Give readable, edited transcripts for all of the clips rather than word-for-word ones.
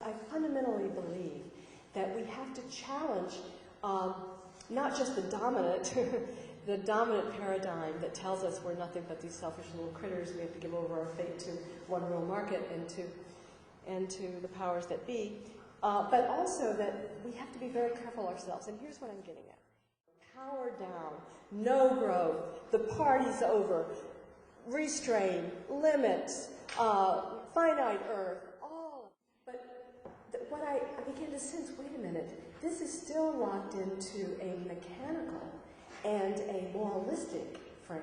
I fundamentally believe that we have to challenge not just the dominant, the dominant paradigm that tells us we're nothing but these selfish little critters, we have to give over our fate to one real market and to the powers that be, but also that we have to be very careful ourselves. And here's what I'm getting at. Power down, no growth, the party's over, restrain, limits, finite earth, all. But what I began to sense, wait a minute, this is still locked into a mechanical and a moralistic frame.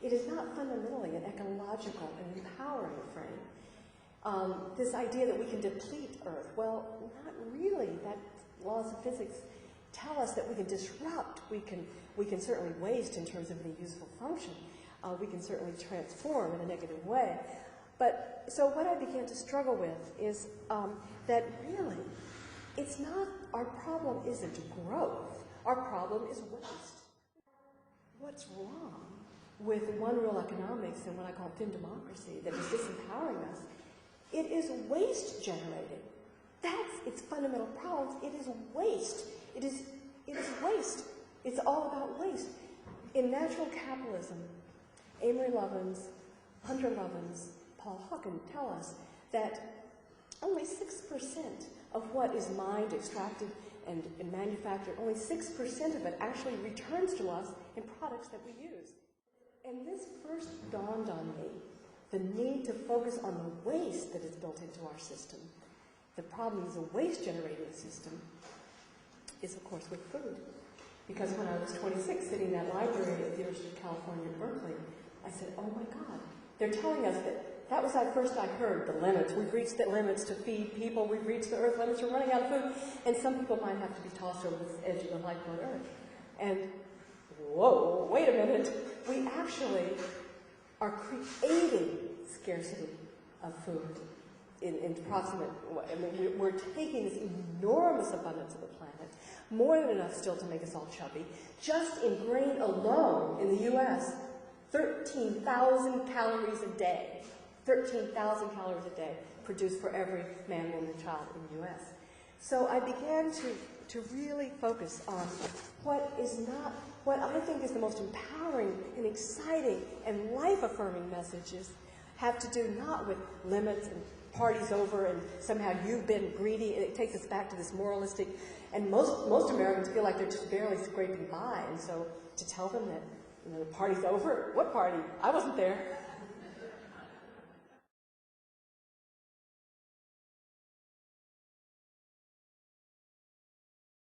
It is not fundamentally an ecological and empowering frame. This idea that we can deplete Earth, well, not really. That laws of physics tell us that we can disrupt, we can certainly waste in terms of any useful function. We can certainly transform in a negative way. But so what I began to struggle with is that really, it's not, our problem isn't growth. Our problem is waste. What's wrong with one real economics and what I call thin democracy that is disempowering us? It is waste generated. That's its fundamental problems. It is waste. It is waste. It's all about waste. In natural capitalism, Amory Lovins, Hunter Lovins, Paul Hawken tell us that only 6% of what is mined, extracted, and manufactured, only 6% of it actually returns to us in products that we use. And this first dawned on me, the need to focus on the waste that is built into our system. The problem is a waste-generating system is, of course, with food. Because when I was 26, sitting in that library at the University of California at Berkeley, I said, oh my God, they're telling us that was at first I heard, the limits. We've reached the limits to feed people. We've reached the earth limits. We're running out of food. And some people might have to be tossed over the edge of the lifeboat earth. And whoa, wait a minute. We actually are creating scarcity of food in proximate. I mean, we're taking this enormous abundance of the planet, more than enough still to make us all chubby. Just in grain alone in the U.S., 13,000 calories a day. 13,000 calories a day produced for every man, woman, and child in the U.S. So I began to really focus on what I think is the most empowering and exciting and life-affirming messages have to do not with limits and parties over and somehow you've been greedy. It takes us back to this moralistic, and most Americans feel like they're just barely scraping by. And so to tell them that the party's over, what party? I wasn't there.